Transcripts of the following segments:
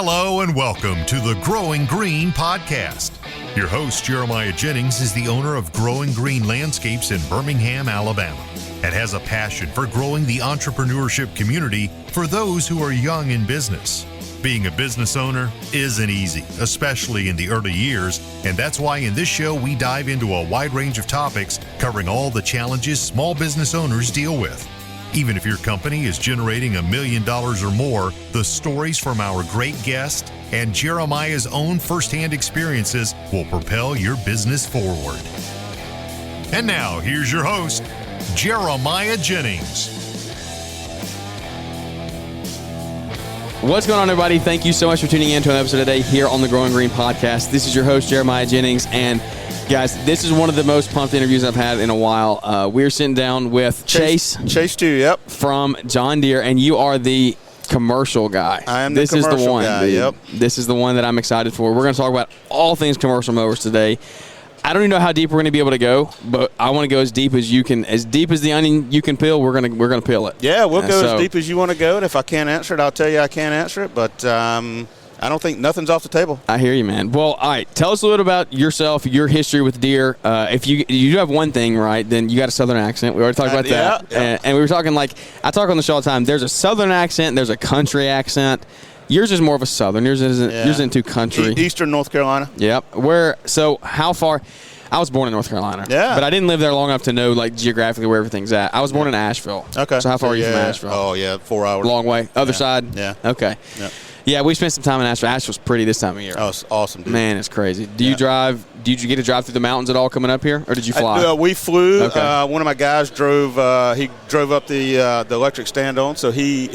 Hello and welcome to the Growing Green podcast. Your host, Jeremiah Jennings, is the owner of Growing Green Landscapes in Birmingham, Alabama, and has a passion for growing the entrepreneurship community for those who are young in business. Being a business owner isn't easy, especially in the early years, and that's why in this show we dive into a wide range of topics covering all the challenges small business owners deal with. Even if your company is generating $1 million or more, the stories from our great guest and Jeremiah's own firsthand experiences will propel your business forward. And now, here's your host, Jeremiah Jennings. What's going on, everybody? Thank you so much for tuning in to an episode today here on the Growing Green podcast. This is your host, Jeremiah Jennings, and guys, this is one of the most pumped interviews I've had in a while. We're sitting down with Chase too, yep. From John Deere, and you are the commercial guy. I am the commercial guy, yep. This is the one that I'm excited for. We're going to talk about all things commercial mowers today. I don't even know how deep we're going to be able to go, but I want to go as deep as you can, as deep as the onion you can peel. We're going to peel it. Yeah, we'll go as deep as you want to go. And if I can't answer it, I'll tell you I can't answer it. But I don't think nothing's off the table. I hear you, man. Well, all right. Tell us a little about yourself, your history with Deere. If you do have one thing right, then you got a Southern accent. We already talked about that. Yeah. And we were talking I talk on the show all the time. There's a Southern accent. There's a country accent. Yours is more of a Southern. Yours isn't too country. Eastern North Carolina. Yep. How far? I was born in North Carolina. Yeah. But I didn't live there long enough to know, geographically where everything's at. I was born in Asheville. Okay. So how far are you from Asheville? Oh, yeah, 4 hours. Long way. Other side? Yeah. Okay. Yep. Yeah, we spent some time in Asheville. Asheville's pretty this time of year. Oh, it's awesome, dude. Man, it's crazy. Did you get to drive through the mountains at all coming up here, or did you fly? We flew. Okay. One of my guys drove. He drove up the electric stand-on, so he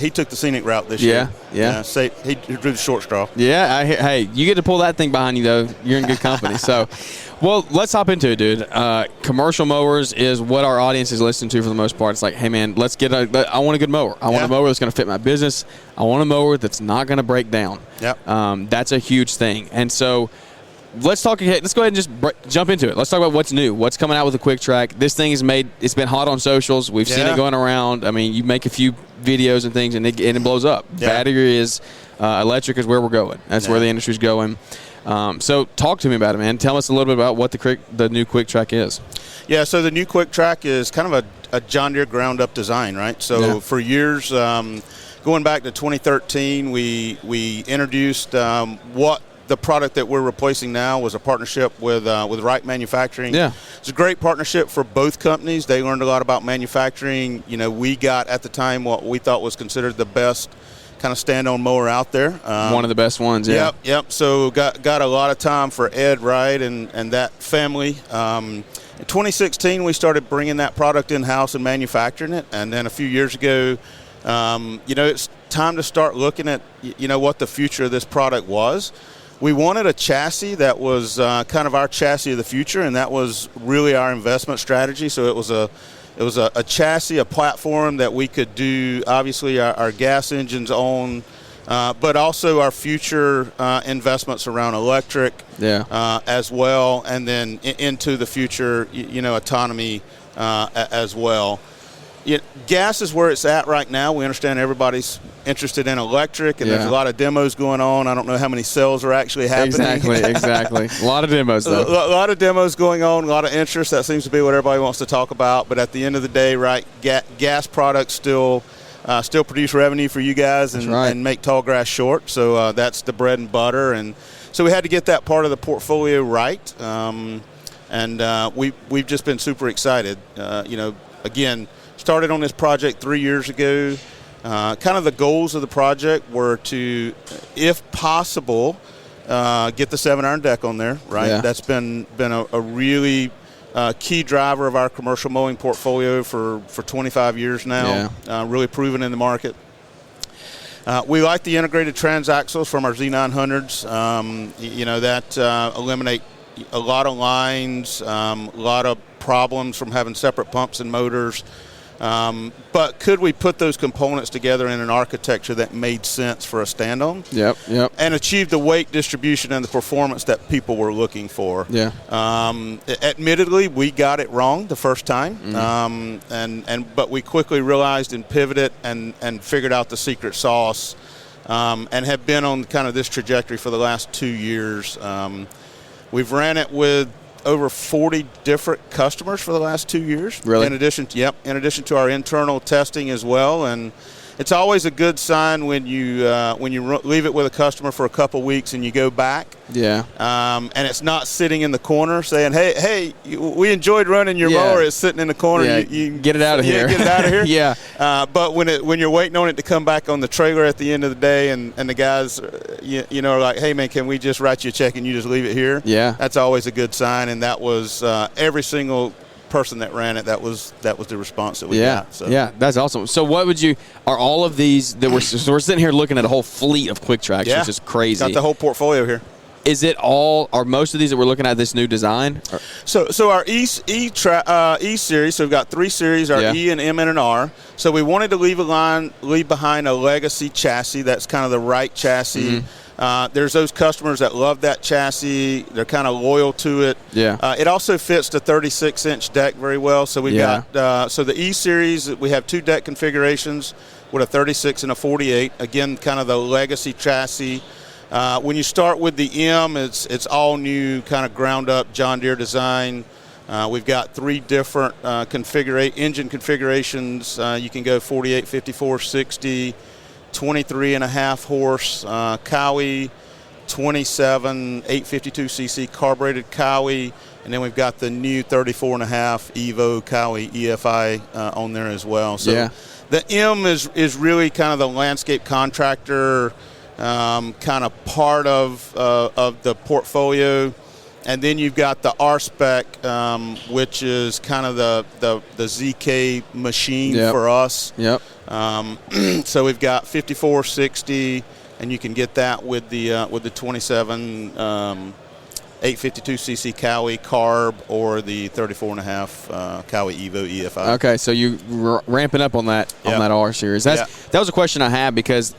took the scenic route this year. Yeah. He drew the short straw. Yeah. Hey, you get to pull that thing behind you though. You're in good company. So, well, let's hop into it, dude. Commercial mowers is what our audience is listening to for the most part. It's like, hey, man, I want a good mower. I want a mower that's going to fit my business. I want a mower that's not going to break down. Yep. That's a huge thing. And so let's go ahead and just jump into it. Let's talk about what's new, what's coming out with the Quicktraks. This thing it's been hot on socials. We've seen it going around. I mean, you make a few videos and things, and it blows up. Yeah. Battery is electric is where we're going. That's where the industry's going. So talk to me about it, man. Tell us a little bit about what the new Quicktraks is. Yeah, so the new Quicktraks is kind of a John Deere ground-up design, right? So for years, going back to 2013, we introduced what the product that we're replacing now was a partnership with Wright Manufacturing. Yeah. It's a great partnership for both companies. They learned a lot about manufacturing. You know, we got at the time what we thought was considered the best kind of stand-on mower out there. One of the best ones, yeah. Yep. So got a lot of time for Ed Wright and that family. In 2016, we started bringing that product in-house and manufacturing it. And then a few years ago, it's time to start looking at, what the future of this product was. We wanted a chassis that was kind of our chassis of the future, and that was really our investment strategy. So it was a chassis, a platform that we could do, obviously, our gas engines on, but also our future investments around electric as well, and then into the future, autonomy as well. Gas is where it's at right now. We understand everybody's interested in electric, and there's a lot of demos going on. I don't know how many sales are actually happening. Exactly. A lot of demos, though. A lot of demos going on, a lot of interest. That seems to be what everybody wants to talk about. But at the end of the day, right, gas products still produce revenue for you guys and make tall grass short. So that's the bread and butter. And so we had to get that part of the portfolio right. And we've just been super excited. Again, started on this project 3 years ago. Kind of the goals of the project were to, if possible, get the 7-iron deck on there, right? Yeah. That's been a really key driver of our commercial mowing portfolio for 25 years now, really proven in the market. We like the integrated transaxles from our Z900s. That eliminate a lot of lines, a lot of problems from having separate pumps and motors. But could we put those components together in an architecture that made sense for a stand-on? Yep. And achieve the weight distribution and the performance that people were looking for? Yeah. Admittedly, we got it wrong the first time, but we quickly realized and pivoted and figured out the secret sauce and have been on kind of this trajectory for the last 2 years. We've ran it with over 40 different customers for the last 2 years. Really? In addition to our internal testing as well. And it's always a good sign when you leave it with a customer for a couple weeks and you go back. Yeah. And it's not sitting in the corner saying, hey, we enjoyed running your mower. It's sitting in the corner. Yeah, you get it out of here. Get it out of here. Yeah. But when you're waiting on it to come back on the trailer at the end of the day, and the guys, are like, hey man, can we just write you a check and you just leave it here? Yeah. That's always a good sign. And that was every single person that ran it, that was the response that we got. So. Yeah, that's awesome. So what would you, are all of these that we're sitting here looking at a whole fleet of Quicktraks, which is crazy. Got the whole portfolio here. Is it all, are most of these that we're looking at this new design? So our E series, so we've got 3 series, our E and M and an R. So we wanted to leave behind a legacy chassis. That's kind of the right chassis. There's those customers that love that chassis. They're kind of loyal to it. Yeah. It also fits the 36-inch deck very well. So we've got so the E series, we have 2 deck configurations with a 36 and a 48. Again, kind of the legacy chassis. When you start with the M, it's all new, kind of ground up John Deere design. We've got 3 different engine configurations. You can go 48, 54, 60. 23.5 horse Cowie, 27 852cc carbureted Cowie, and then we've got the new 34.5 Evo Cowie EFI on there as well. So the M is really kind of the landscape contractor kind of part of the portfolio. And then you've got the R-Spec, which is kind of the ZK machine for us. Yep. So we've got 54, 60, and you can get that with the 27 852cc Cowie carb or the 34.5 Cowie Evo EFI. Okay, so you ramping up on that R series. That was a question I had because.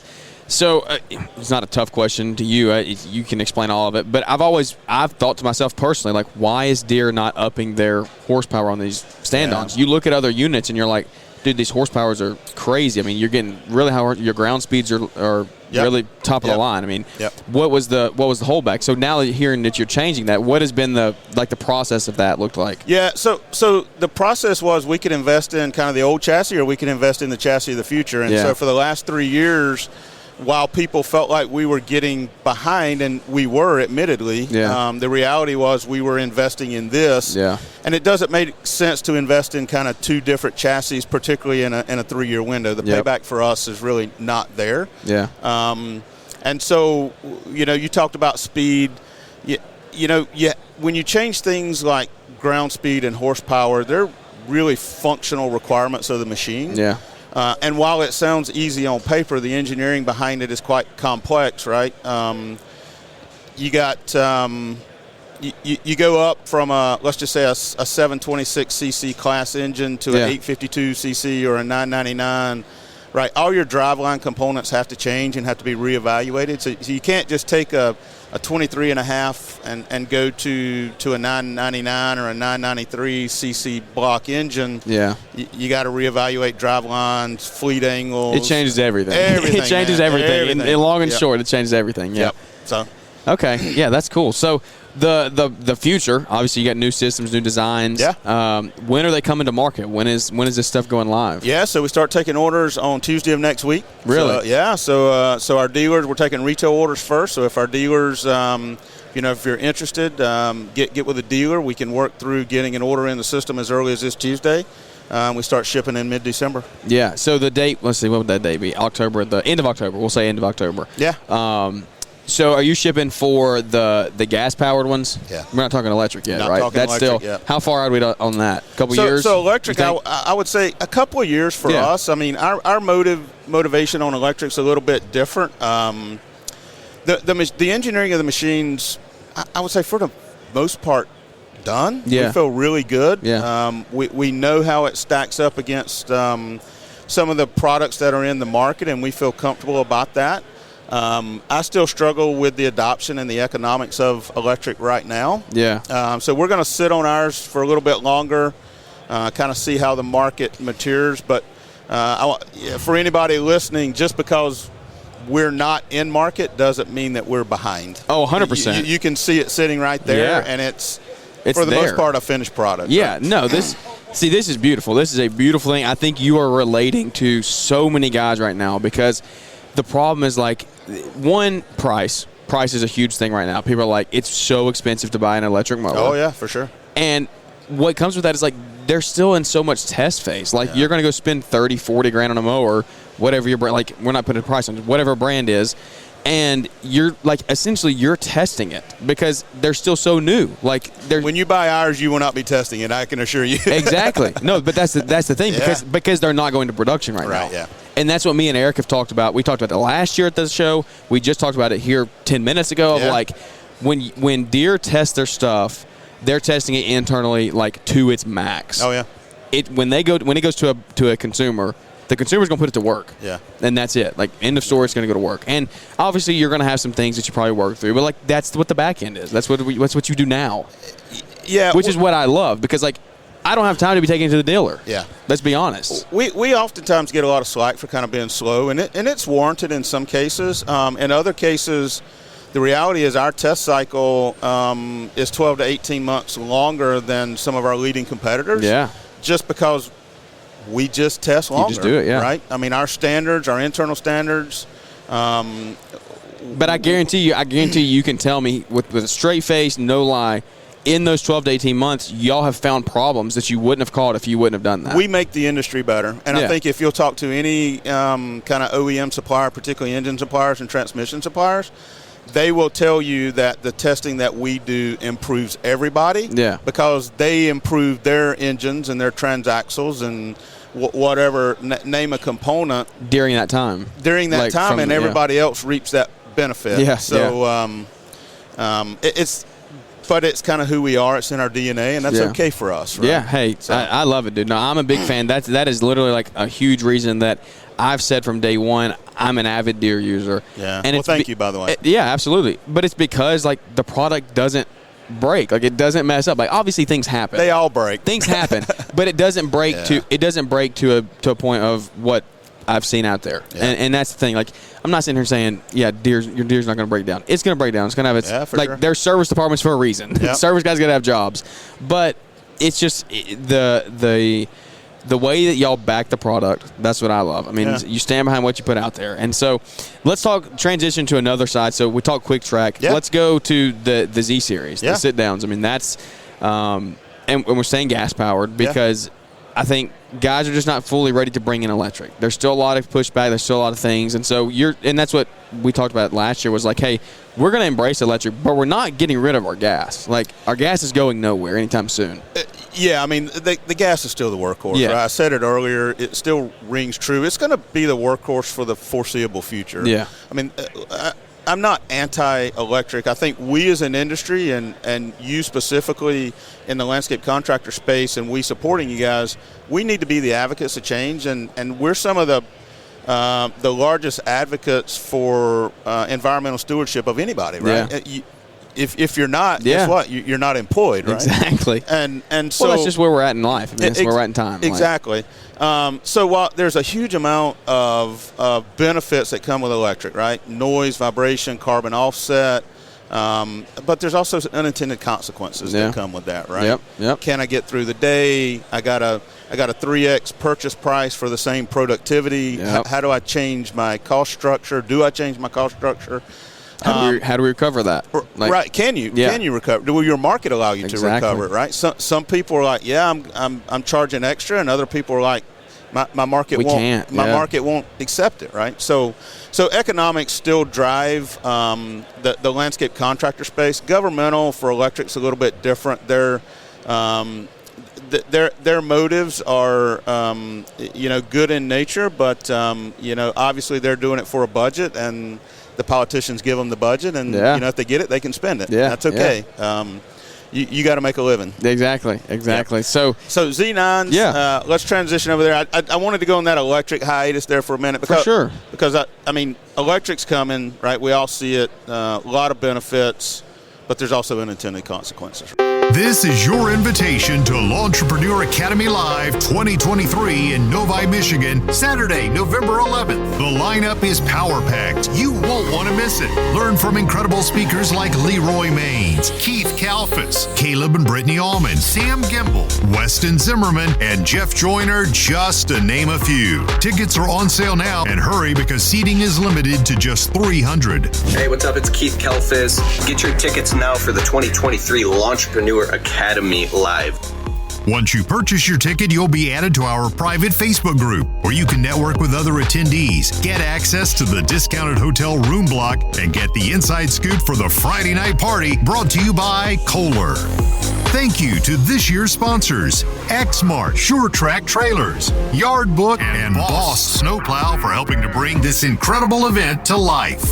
So it's not a tough question to you. You can explain all of it. But I've thought to myself personally, like, why is Deere not upping their horsepower on these stand-ons? You look at other units and you're like, dude, these horsepowers are crazy. I mean, you're getting really high. Your ground speeds are really top of the line. I mean, what was the holdback? So now hearing that you're changing that, what has been the process of that looked like? Yeah, so the process was we could invest in kind of the old chassis or we could invest in the chassis of the future. And so for the last 3 years, while people felt like we were getting behind, and we were, admittedly, the reality was we were investing in this. Yeah. And it doesn't make sense to invest in kind of 2 different chassis, particularly in a 3-year window. The payback for us is really not there. Yeah. And so, you talked about speed. When you change things like ground speed and horsepower, they're really functional requirements of the machine. Yeah. And while it sounds easy on paper, the engineering behind it is quite complex, right? You got you go up from let's just say a 726cc class engine to an 852cc or a 999, right? All your driveline components have to change and have to be reevaluated. So you can't just take a 23.5 and go to a 999 or a 993cc block engine. Yeah, you got to reevaluate drive lines, fleet angles. It changes everything. Everything it changes everything. In long and short, it changes everything. Yeah. Yep. So. Okay. Yeah, that's cool. So the future, obviously, you got new systems, new designs. Yeah. When are they coming to market? When is this stuff going live? Yeah. So we start taking orders on Tuesday of next week. Really? So, So our dealers, we're taking retail orders first. So if our dealers, if you're interested, get with a dealer. We can work through getting an order in the system as early as this Tuesday. We start shipping in mid-December. Yeah. So the date, let's see, what would that date be? October, the end of October. We'll say end of October. Yeah. So are you shipping for the gas-powered ones? Yeah. We're not talking electric yet, not right? Talking That's electric still yet. How far are we on that? A couple years? So electric, I would say a couple of years for us. I mean, our motivation on electric's a little bit different. The engineering of the machines, I would say for the most part, done. Yeah. We feel really good. Yeah. We know how it stacks up against some of the products that are in the market, and we feel comfortable about that. I still struggle with the adoption and the economics of electric right now. Yeah. So we're going to sit on ours for a little bit longer, kind of see how the market matures. But for anybody listening, just because we're not in market doesn't mean that we're behind. Oh, 100%. You can see it sitting right there, and it's for the most part a finished product. Yeah, right? no, this is beautiful. This is a beautiful thing. I think you are relating to so many guys right now because the problem is like, one, price. Price is a huge thing right now. People are like, it's so expensive to buy an electric mower. Oh, yeah, for sure. And what comes with that is like, they're still in so much test phase. Like, you're going to go spend 30, 40 grand on a mower, whatever your brand, like, we're not putting a price on whatever brand is. And you're like, essentially, you're testing it because they're still so new. Like, when you buy ours, you will not be testing it. I can assure you. Exactly. No, but that's the thing because they're not going to production right now. Right. Yeah. And that's what me and Eric have talked about. We talked about it last year at the show. We just talked about it here 10 minutes ago. Of like, when Deere tests their stuff, they're testing it internally like to its max. Oh yeah. When it goes to a consumer. The consumer's going to put it to work. Yeah. And that's it. Like, end of story, it's going to go to work. And obviously, you're going to have some things that you probably work through. But, like, that's what the back end is. That's what you do now. Yeah. Which is what I love because, like, I don't have time to be taking it to the dealer. Yeah. Let's be honest. We oftentimes get a lot of slack for kind of being slow, and it's warranted in some cases. In other cases, the reality is our test cycle is 12 to 18 months longer than some of our leading competitors. Yeah. Just because we just test longer. You just do it, yeah. Right? I mean, our standards, our internal standards. But I guarantee you can tell me with a straight face, no lie, in those 12 to 18 months, y'all have found problems that you wouldn't have caught if you wouldn't have done that. We make the industry better. And I think if you'll talk to any kind of OEM supplier, particularly engine suppliers and transmission suppliers, they will tell you that the testing that we do improves everybody. Yeah. Because they improve their engines and their transaxles and whatever, name a component. During that time. And everybody else reaps that benefit. Yeah. So it's kind of who we are. It's in our DNA, and that's okay for us. Right? Yeah. Hey, so. I love it, dude. No, I'm a big fan. That is literally like a huge reason that I've said from day one I'm an avid Deere user. Yeah. And thank you, by the way. Yeah, absolutely. But it's because like the product doesn't break. Like it doesn't mess up. Like obviously things happen. They all break. Things happen, but it doesn't break to a point of what I've seen out there. Yeah. And that's the thing. Like I'm not sitting here saying, your Deere's not going to break down. It's going to break down. It's going to have its like there's service departments for a reason. Yep. Service guys got to have jobs. But it's just the way that y'all back the product, that's what I love. I mean, you stand behind what you put out there. And so let's transition to another side. So we talk Quicktrack. Yeah. Let's go to the Z Series, the sit-downs. I mean, that's and we're saying gas-powered because I think guys are just not fully ready to bring in electric. There's still a lot of pushback. There's still a lot of things. And so and that's what we talked about last year was like, hey, we're going to embrace electric, but we're not getting rid of our gas. Like, our gas is going nowhere anytime soon. Yeah, I mean, the gas is still the workhorse. Yeah. Right? I said it earlier. It still rings true. It's going to be the workhorse for the foreseeable future. Yeah. I mean, I'm not anti-electric. I think we as an industry and you specifically in the landscape contractor space and we supporting you guys, we need to be the advocates of change. And we're some of the largest advocates for environmental stewardship of anybody, right? Yeah. If you're not, guess what? You're not employed, right? Exactly. And so that's just where we're at in life. I mean, that's where we're at in time. Exactly. So while there's a huge amount of benefits that come with electric, right? Noise, vibration, carbon offset, but there's also unintended consequences that come with that, right? Yep. Can I get through the day? I got a 3x purchase price for the same productivity. Yep. How do I change my cost structure? Do I change my cost structure? How do we recover that? Right? Can you recover? Will your market allow you to recover it? Right? Some people are like, I'm charging extra, and other people are like, my market won't accept it. Right? So economics still drive the landscape contractor space. Governmental for electric's a little bit different. Their motives are good in nature, but obviously they're doing it for a budget and. The politicians give them the budget, and if they get it, they can spend it. Yeah, that's okay. Yeah. You got to make a living. Exactly. Yeah. So Z9s. Yeah. Let's transition over there. I wanted to go on that electric hiatus there for a minute because, for sure. Because I mean, electric's coming, right? We all see it. A lot of benefits, but there's also unintended consequences. This is your invitation to Lawntrepreneur Academy Live 2023 in Novi, Michigan, Saturday, November 11th. The lineup is power-packed. You won't want to miss it. Learn from incredible speakers like Leroy Maines, Keith Kalfas, Caleb and Brittany Allman, Sam Gimble, Weston Zimmerman, and Jeff Joyner, just to name a few. Tickets are on sale now, and hurry because seating is limited to just 300. Hey, what's up? It's Keith Kalfas. Get your tickets now for the 2023 Lawntrepreneur Academy Live. Once you purchase your ticket, you'll be added to our private Facebook group where you can network with other attendees, get access to the discounted hotel room block, and get the inside scoop for the Friday night party brought to you by Kohler. Thank you to this year's sponsors, Exmart, SureTrack Trailers, Yard Book, and Boss Snowplow for helping to bring this incredible event to life.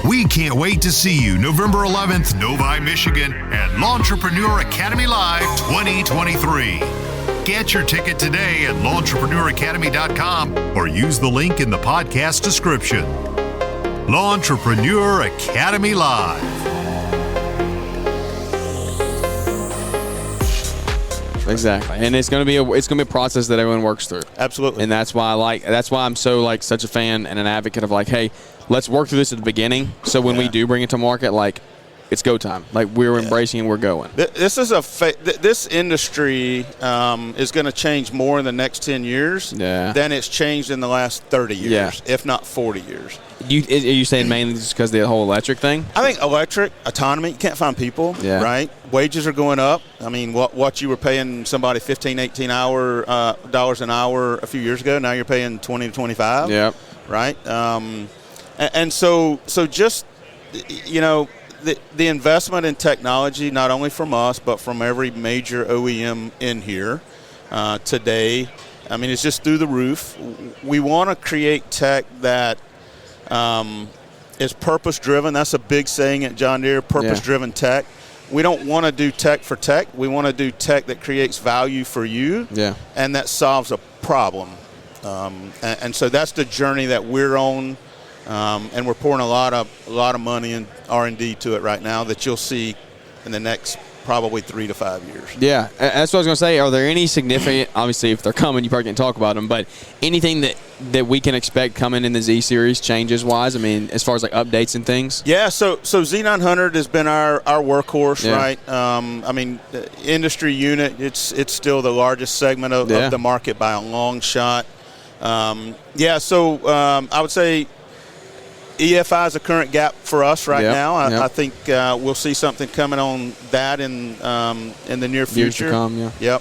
We can't wait to see you November 11th, Novi, Michigan, at Lawntrepreneur Academy Live 2023. Get your ticket today at lawntrepreneur.academy.com or use the link in the podcast description. Lawntrepreneur Academy Live. Exactly, and it's gonna be a process that everyone works through. Absolutely, and that's why I'm so such a fan and an advocate of hey, let's work through this at the beginning. So when we do bring it to market, it's go time. We're embracing and we're going. This is this industry is going to change more in the next 10 years than it's changed in the last 30 years, if not 40 years. Are you saying mainly just because of the whole electric thing? I think electric, autonomy, you can't find people, right? Wages are going up. I mean, what you were paying somebody $15, $18 dollars an hour a few years ago, now you're paying $20 to $25. Yep. Right? And so just, the investment in technology, not only from us, but from every major OEM in here today, I mean, it's just through the roof. We want to create tech that is purpose-driven. That's a big saying at John Deere, purpose-driven tech. We don't want to do tech for tech. We want to do tech that creates value for you and that solves a problem. And so that's the journey that we're on. And we're pouring a lot of money and R&D to it right now that you'll see in the next probably 3 to 5 years. Yeah, that's what I was going to say. Are there any significant, obviously if they're coming, you probably can't talk about them, but anything that we can expect coming in the Z Series changes-wise? I mean, as far as updates and things? Yeah, so Z900 has been our workhorse, right? I mean, the industry unit, it's still the largest segment of the market by a long shot. So I would say EFI is a current gap for us right now. I think we'll see something coming on that in the near future. Years to come, Yep.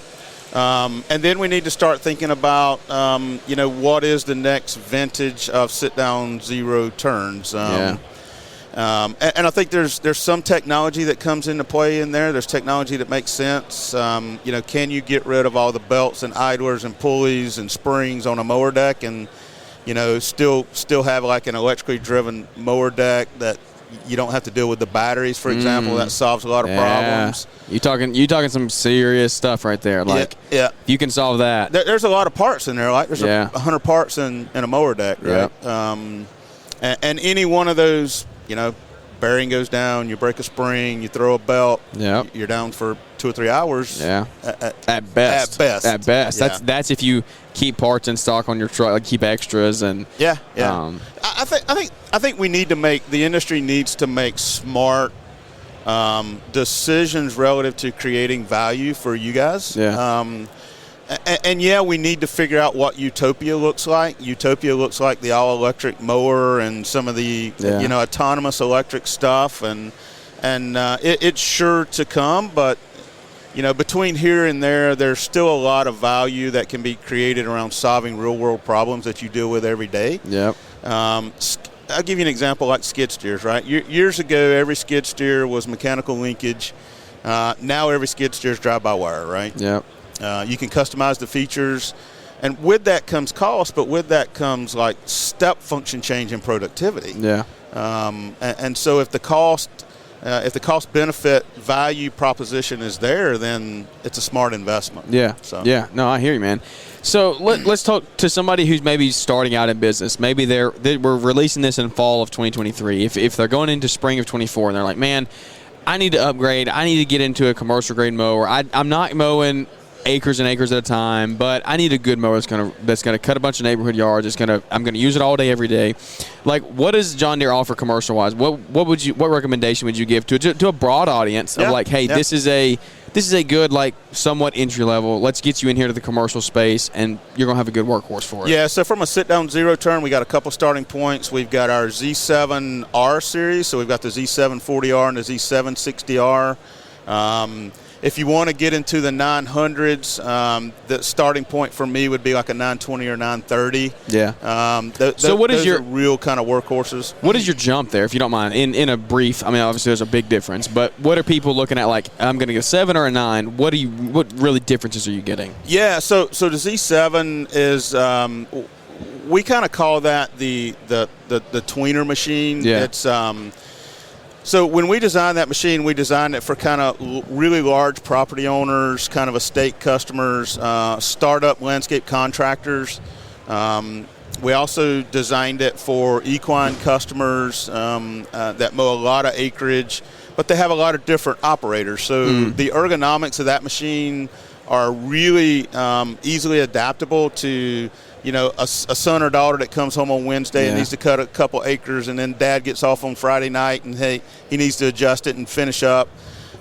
And then we need to start thinking about, what is the next vintage of sit-down zero turns. And I think there's some technology that comes into play in there. There's technology that makes sense. Can you get rid of all the belts and idlers and pulleys and springs on a mower deck and still have an electrically driven mower deck that you don't have to deal with the batteries, for example. That solves a lot of problems. You talking some serious stuff right there. You can solve that. There's a lot of parts in there. There's 100 parts in a mower deck, right? And any one of those, bearing goes down, you break a spring, you throw a belt, you're down for 2 or 3 hours. At best. That's if you keep parts in stock on your truck, keep extras and I think we need to the industry needs to make smart decisions relative to creating value for you guys. We need to figure out what Utopia looks like. Utopia looks like the all-electric mower and some of the autonomous electric stuff, and it's sure to come. But between here and there, there's still a lot of value that can be created around solving real-world problems that you deal with every day. I'll give you an example like skid steers, right? Years ago, every skid steer was mechanical linkage. Now every skid steer is drive-by-wire, right? You can customize the features, and with that comes cost, but with that comes step function change in productivity. And so if the cost benefit value proposition is there, then it's a smart investment. No, I hear you, man. So let's talk to somebody who's maybe starting out in business. Maybe we're releasing this in fall of 2023. If they're going into spring of 24 and they're like, man, I need to upgrade. I need to get into a commercial grade mower. I'm not mowing acres and acres at a time, but I need a good mower that's gonna cut a bunch of neighborhood yards. I'm gonna use it all day, every day. Like, what does John Deere offer commercial wise? What recommendation would you give to a broad audience of like, hey, this is a good, like, somewhat entry level. Let's get you in here to the commercial space, and you're gonna have a good workhorse for it. Yeah. So from a sit down zero turn, we got a couple starting points. We've got our Z7R series, so we've got the Z7 40R and the Z7 60R. If you want to get into the 900s, the starting point for me would be like a 920 or 930. Yeah. So what is your real kind of workhorses? What is your jump there, if you don't mind? In a brief, I mean, obviously there's a big difference, but what are people looking at? Like, I'm going to get a 7 or a 9. What really differences are you getting? Yeah. So the Z7 is we kind of call that the tweener machine. Yeah. It's So when we designed that machine, we designed it for kind of really large property owners, kind of estate customers, startup landscape contractors. We also designed it for equine customers that mow a lot of acreage, but they have a lot of different operators. So the ergonomics of that machine are really easily adaptable to, you know, a son or daughter that comes home on Wednesday and needs to cut a couple acres, and then dad gets off on Friday night and he needs to adjust it and finish up.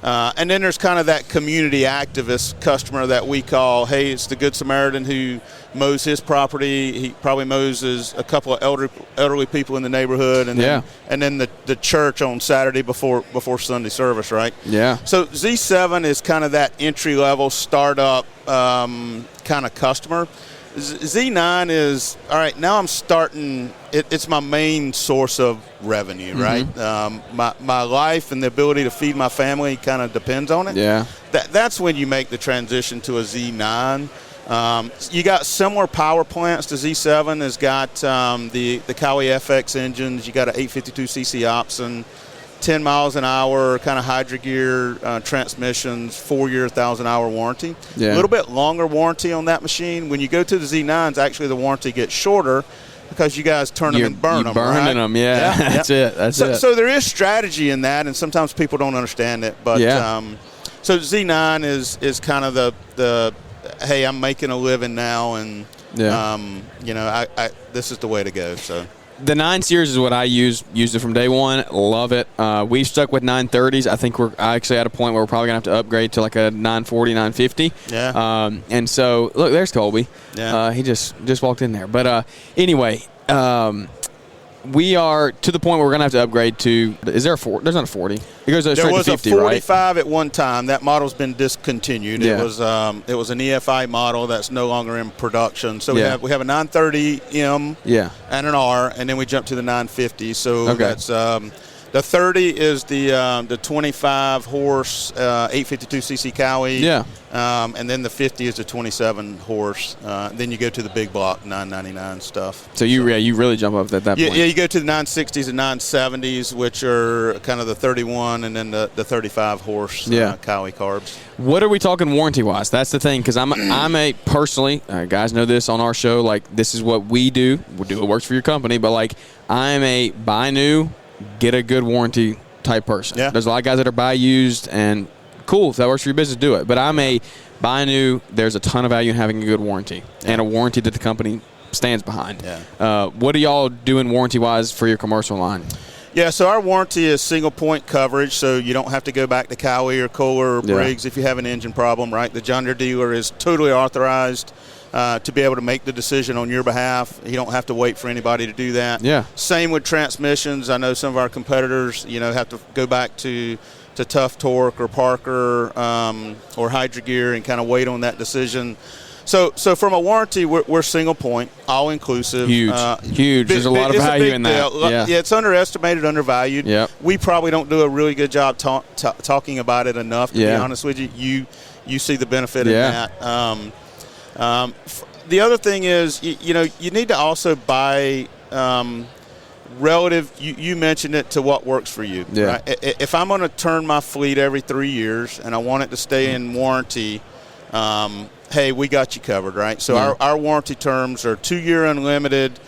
And then there's kind of that community activist customer that we call, hey, it's the Good Samaritan who mows his property. He probably mows a couple of elderly people in the neighborhood, and then the church on Saturday before Sunday service, right? Yeah. So Z7 is kind of that entry-level startup kind of customer. Z9 is, all right, now I'm starting, it's my main source of revenue, right? My life and the ability to feed my family kind of depends on it. Yeah. That's when you make the transition to a Z9. You got similar power plants to Z7. Has got the Cowie FX engines. You got an 852cc Opson, 10 miles an hour, kind of Hydra gear transmissions, 4-year, 1,000-hour warranty. Yeah. A little bit longer warranty on that machine. When you go to the Z9s, actually the warranty gets shorter because you guys turn them and burn them, burning right? them, yeah. That's it. So there is strategy in that, and sometimes people don't understand it. But so Z9 is kind of the hey, I'm making a living now, and you know, I this is the way to go. So. The 9 Series is what I used it from day one. Love it. We've stuck with 930s. I think we're actually at a point where we're probably going to have to upgrade to like a 940, 950. Yeah. And so, look, there's Colby. Yeah. He just walked in there. But anyway, we are to the point where we're going to have to upgrade to – is there a 40? There's not a 40. It goes straight to 50, right? There was a 45 at one time. That model's been discontinued. Yeah. It was an EFI model that's no longer in production. So we have a 930M and an R, and then we jump to the 950. So that's the 30 is the 25 horse 852cc Cowie. Yeah. And then the 50 is the 27 horse. Then you go to the big block 999 stuff. So you really jump up at that point. Yeah, you go to the 960s and 970s, which are kind of the 31 and then the 35 horse Cowie carbs. What are we talking warranty wise? That's the thing, because I'm a personally, guys know this on our show, like this is what we do. We do what works for your company, but like I'm a buy new, get a good warranty type person. Yeah. There's a lot of guys that are buy used, and cool, if that works for your business, do it. But I'm a buy new, there's a ton of value in having a good warranty and a warranty that the company stands behind. Yeah. What are y'all doing warranty-wise for your commercial line? Yeah, so our warranty is single-point coverage, so you don't have to go back to Cowie or Kohler or Briggs if you have an engine problem, right? The John Deere dealer is totally authorized to be able to make the decision on your behalf. You don't have to wait for anybody to do that. Yeah. Same with transmissions. I know some of our competitors, have to go back to Tough Torque or Parker or Hydra Gear and kind of wait on that decision. So from a warranty, we're single point, all inclusive. Huge. There's a lot of value in that. Yeah, it's underestimated, undervalued. Yep. We probably don't do a really good job talking about it enough, to be honest with you. You see the benefit in that. The other thing is, you need to also buy relative. You mentioned it to what works for you. Yeah. Right? If I'm going to turn my fleet every 3 years and I want it to stay in warranty, hey, we got you covered, right? So our warranty terms are 2-year unlimited,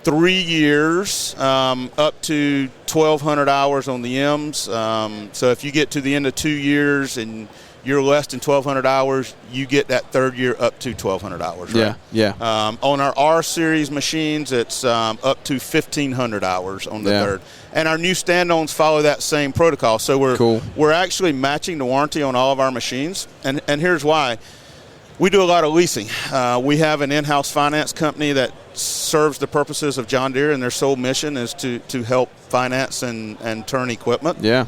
3 years, up to 1,200 hours on the M's. So if you get to the end of 2 years and you're less than 1,200 hours, you get that third year up to 1,200 hours. Right? Yeah. On our R series machines, it's up to 1,500 hours on the third. And our new stand-ons follow that same protocol. So we're actually matching the warranty on all of our machines. And here's why. We do a lot of leasing. We have an in-house finance company that serves the purposes of John Deere, and their sole mission is to help finance and turn equipment. Yeah.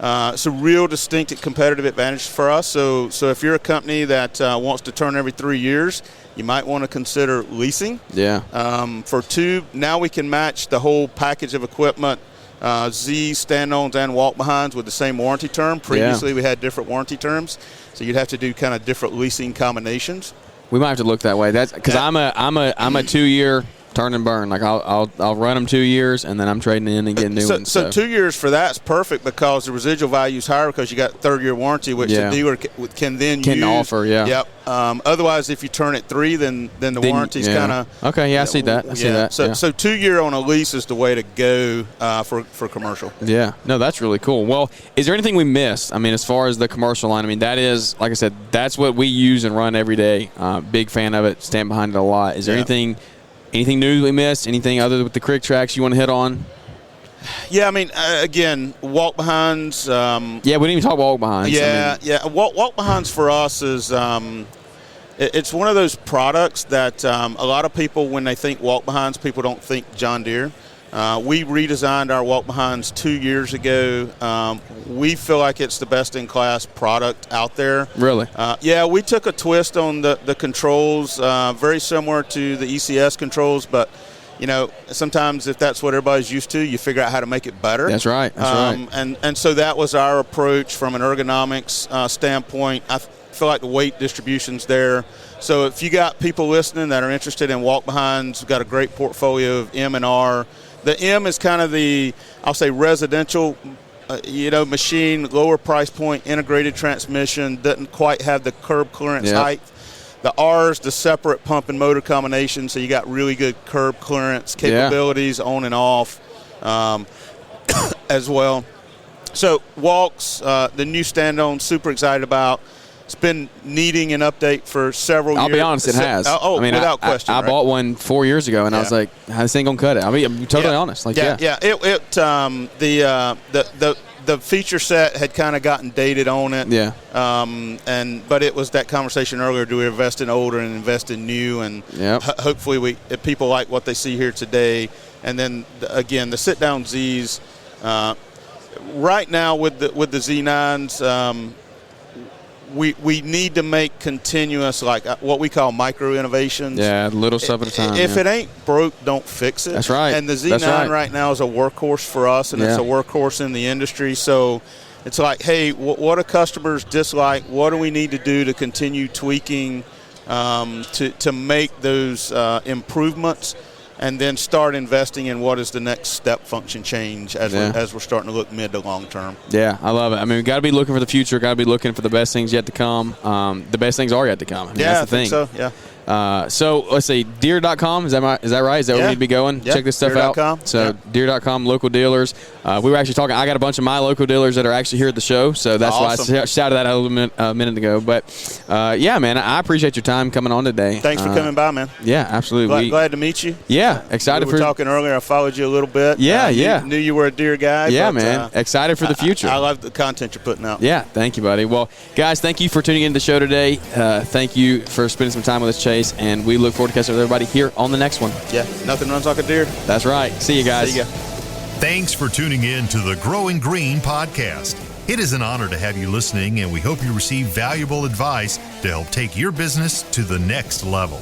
It's a real distinct competitive advantage for us. So if you're a company that wants to turn every 3 years, you might want to consider leasing. Yeah. For two, now we can match the whole package of equipment, Z, stand-ons, and walk-behinds with the same warranty term. Previously, we had different warranty terms, so you'd have to do kind of different leasing combinations. We might have to look that way. That's because I'm a 2 year turn and burn. Like I'll run them 2 years and then I'm trading in and getting new ones. So 2 years for that's perfect because the residual value is higher because you got third year warranty, which the dealer can use. Offer. Yeah. Yep. Otherwise, if you turn it 3, then the warranty's kind of okay. Yeah, I see that. I see that. So 2 year on a lease is the way to go for commercial. Yeah. No, that's really cool. Well, is there anything we missed? I mean, as far as the commercial line, I mean, that is, like I said, that's what we use and run every day. Big fan of it. Stand behind it a lot. Is there anything new we missed? Anything other with the Quicktraks you want to hit on? Yeah, I mean, again, walk-behinds. We didn't even talk about walk-behinds. Walk-behinds for us is it's one of those products that a lot of people, when they think walk-behinds, people don't think John Deere. We redesigned our walk-behinds 2 years ago. We feel like it's the best-in-class product out there. Really? We took a twist on the controls, very similar to the ECS controls, but sometimes if that's what everybody's used to, you figure out how to make it better. That's right. And so that was our approach from an ergonomics standpoint. I feel like the weight distribution's there. So if you got people listening that are interested in walk-behinds, we've got a great portfolio of M and R. The M is kind of the, I'll say, residential machine, lower price point, integrated transmission, doesn't quite have the curb clearance height. The R is the separate pump and motor combination, so you got really good curb clearance capabilities on and off as well. So walks, the new stand-on, super excited about. It's been needing an update for several years. I'll be honest, it has. Without question. I bought one 4 years ago, and I was like, "How this ain't gonna cut it?" I'm totally honest. Like, the feature set had kind of gotten dated on it. Yeah. But it was that conversation earlier: do we invest in older and invest in new? And hopefully, if people like what they see here today, and then again, the sit-down Zs. Right now, with the Z9s. We need to make continuous, like what we call micro innovations. Yeah, little stuff at a time. If it ain't broke, don't fix it. That's right. And the Z9 right now is a workhorse for us, and it's a workhorse in the industry. So it's like, hey, what do customers dislike? What do we need to do to continue tweaking to make those improvements? And then start investing in what is the next step function change as we're starting to look mid to long term. Yeah, I love it. I mean, we got to be looking for the future. Got to be looking for the best things yet to come. The best things are yet to come. I mean, that's the thing. So yeah. So let's see, Deere.com. Is that right? Is that where we need to be going? Yeah. Check this stuff out. So Deere.com, local dealers. We were actually talking. I got a bunch of my local dealers that are actually here at the show. So that's why I shouted that out a minute ago. But man, I appreciate your time coming on today. Thanks for coming by, man. Yeah, absolutely. Glad to meet you. Yeah, excited. We were talking earlier. I followed you a little bit. Knew you were a Deere guy. Yeah, man. Excited for the future. I love the content you're putting out. Yeah, thank you, buddy. Well, guys, thank you for tuning into the show today. Thank you for spending some time with us, Chase, and we look forward to catching up with everybody here on the next one. Yeah, nothing runs like a Deere. That's right. See you guys. See ya. Thanks for tuning in to the Growing Green podcast. It is an honor to have you listening, and we hope you receive valuable advice to help take your business to the next level.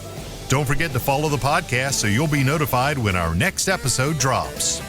Don't forget to follow the podcast so you'll be notified when our next episode drops.